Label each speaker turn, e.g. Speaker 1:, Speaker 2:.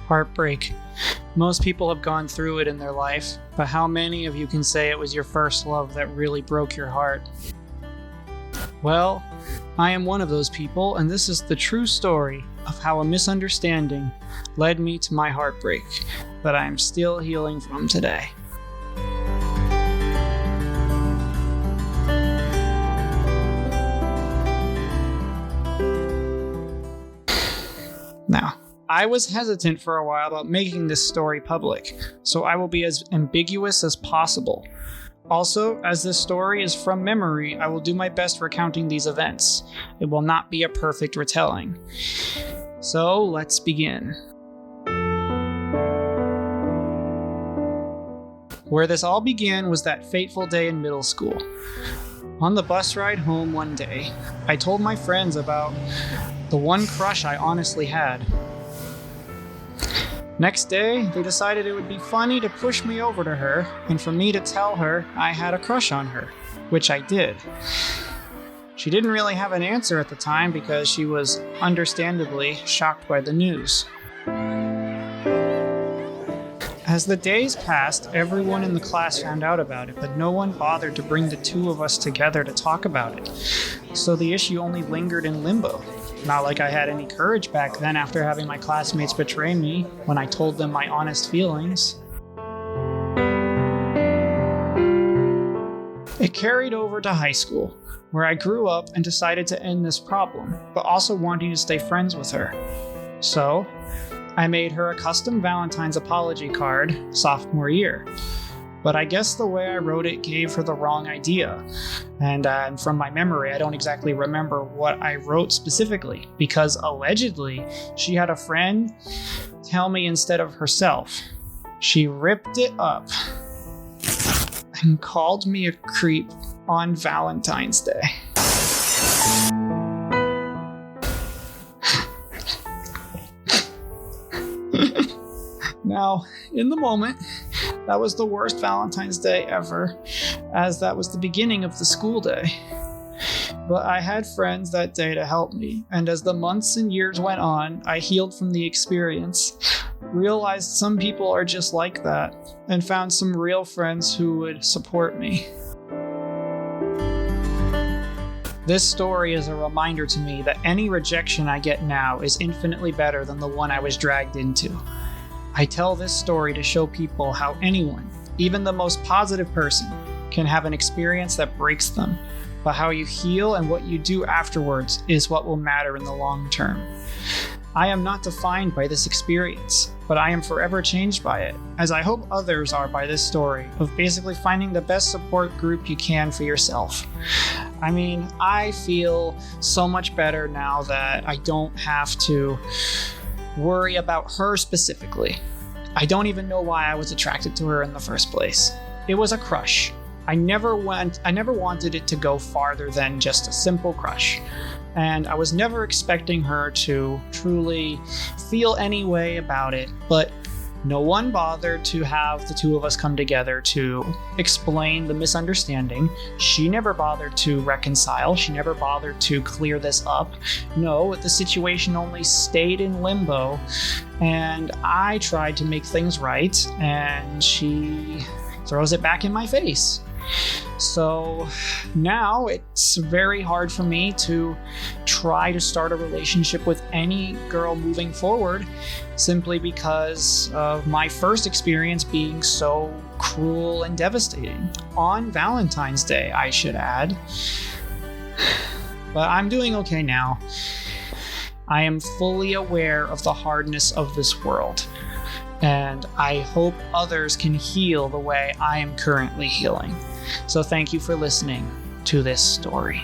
Speaker 1: Heartbreak. Most people have gone through it in their life, but how many of you can say it was your first love that really broke your heart? Well, I am one of those people, and this is the true story of how a misunderstanding led me to my heartbreak that I am still healing from today. Now, I was hesitant for a while about making this story public, so I will be as ambiguous as possible. Also, as this story is from memory, I will do my best recounting these events. It will not be a perfect retelling. So, let's begin. Where this all began was that fateful day in middle school. On the bus ride home one day, I told my friends about the one crush I honestly had. Next day, they decided it would be funny to push me over to her and for me to tell her I had a crush on her, which I did. She didn't really have an answer at the time because she was understandably shocked by the news. As the days passed, everyone in the class found out about it, but no one bothered to bring the two of us together to talk about it. So the issue only lingered in limbo. Not like I had any courage back then after having my classmates betray me when I told them my honest feelings. It carried over to high school, where I grew up and decided to end this problem, but also wanting to stay friends with her. So, I made her a custom Valentine's apology card sophomore year. But I guess the way I wrote it gave her the wrong idea. And from my memory, I don't exactly remember what I wrote specifically, because allegedly, she had a friend tell me instead of herself. She ripped it up and called me a creep on Valentine's Day. Now, in the moment, that was the worst Valentine's Day ever, as that was the beginning of the school day. But I had friends that day to help me, and as the months and years went on, I healed from the experience, realized some people are just like that, and found some real friends who would support me. This story is a reminder to me that any rejection I get now is infinitely better than the one I was dragged into. I tell this story to show people how anyone, even the most positive person, can have an experience that breaks them, but how you heal and what you do afterwards is what will matter in the long term. I am not defined by this experience, but I am forever changed by it, as I hope others are by this story of basically finding the best support group you can for yourself. I mean, I feel so much better now that I don't have to worry about her specifically. I don't even know why I was attracted to her in the first place. It was a crush. I never wanted it to go farther than just a simple crush. And I was never expecting her to truly feel any way about it, but no one bothered to have the two of us come together to explain the misunderstanding. She never bothered to reconcile. She never bothered to clear this up. No, the situation only stayed in limbo, and I tried to make things right, and she throws it back in my face. So now it's very hard for me to try to start a relationship with any girl moving forward, simply because of my first experience being so cruel and devastating. On Valentine's Day, I should add. But I'm doing okay now. I am fully aware of the hardness of this world, and I hope others can heal the way I am currently healing. So thank you for listening to this story.